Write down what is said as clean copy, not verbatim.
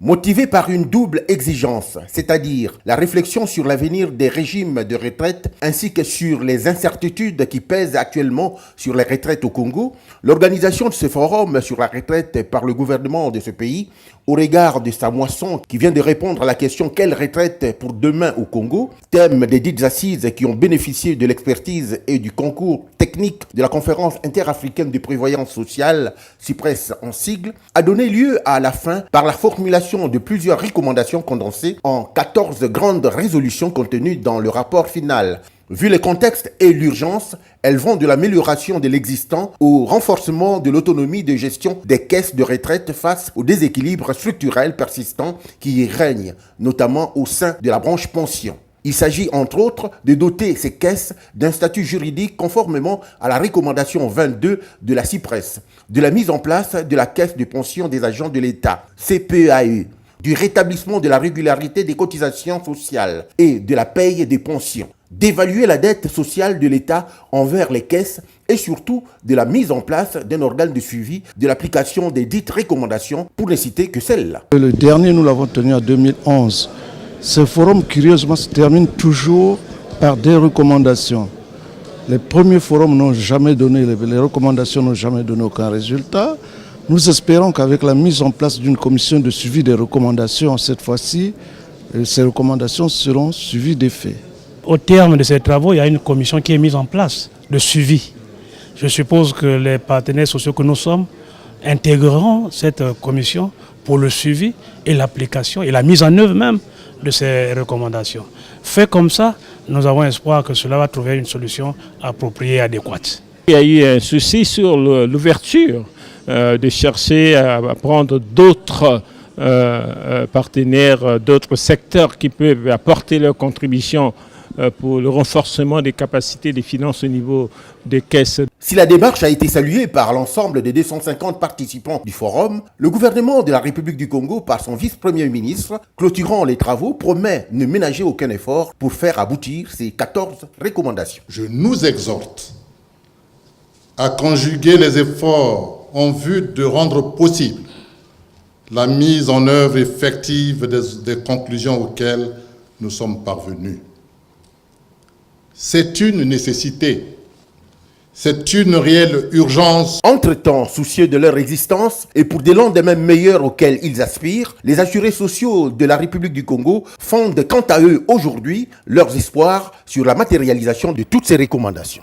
Motivé par une double exigence, c'est-à-dire la réflexion sur l'avenir des régimes de retraite ainsi que sur les incertitudes qui pèsent actuellement sur les retraites au Congo, l'organisation de ce forum sur la retraite par le gouvernement de ce pays, au regard de sa moisson qui vient de répondre à la question « Quelle retraite pour demain au Congo ?», thème des dites assises qui ont bénéficié de l'expertise et du concours technique de la conférence interafricaine de prévoyance sociale, CIPRES en sigle, a donné lieu à la fin par la formulation de plusieurs recommandations condensées en 14 grandes résolutions contenues dans le rapport final. Vu le contexte et l'urgence, elles vont de l'amélioration de l'existant au renforcement de l'autonomie de gestion des caisses de retraite face aux déséquilibres structurels persistants qui y règnent, notamment au sein de la branche pension. Il s'agit entre autres de doter ces caisses d'un statut juridique conformément à la recommandation 22 de la CIPRES, de la mise en place de la caisse de pension des agents de l'État, CPAE, du rétablissement de la régularité des cotisations sociales et de la paye des pensions, d'évaluer la dette sociale de l'État envers les caisses et surtout de la mise en place d'un organe de suivi de l'application des dites recommandations, pour ne citer que celle-là. Le dernier, nous l'avons tenu en 2011. Ce forum, curieusement, se termine toujours par des recommandations. Les premiers forums n'ont jamais donné, les recommandations n'ont jamais donné aucun résultat. Nous espérons qu'avec la mise en place d'une commission de suivi des recommandations, cette fois-ci, ces recommandations seront suivies des faits. Au terme de ces travaux, il y a une commission qui est mise en place de suivi. Je suppose que les partenaires sociaux que nous sommes intégreront cette commission pour le suivi et l'application et la mise en œuvre même de ces recommandations. Fait comme ça, nous avons espoir que cela va trouver une solution appropriée et adéquate. Il y a eu un souci sur l'ouverture, de chercher à prendre d'autres partenaires, d'autres secteurs qui peuvent apporter leur contribution pour le renforcement des capacités des finances au niveau des caisses. Si la démarche a été saluée par l'ensemble des 250 participants du forum, le gouvernement de la République du Congo, par son vice-premier ministre, clôturant les travaux, promet ne ménager aucun effort pour faire aboutir ces 14 recommandations. Je nous exhorte à conjuguer les efforts en vue de rendre possible la mise en œuvre effective des conclusions auxquelles nous sommes parvenus. C'est une nécessité, c'est une réelle urgence. Entre-temps, soucieux de leur existence et pour des lendemains meilleurs auxquels ils aspirent, les assurés sociaux de la République du Congo fondent quant à eux aujourd'hui leurs espoirs sur la matérialisation de toutes ces recommandations.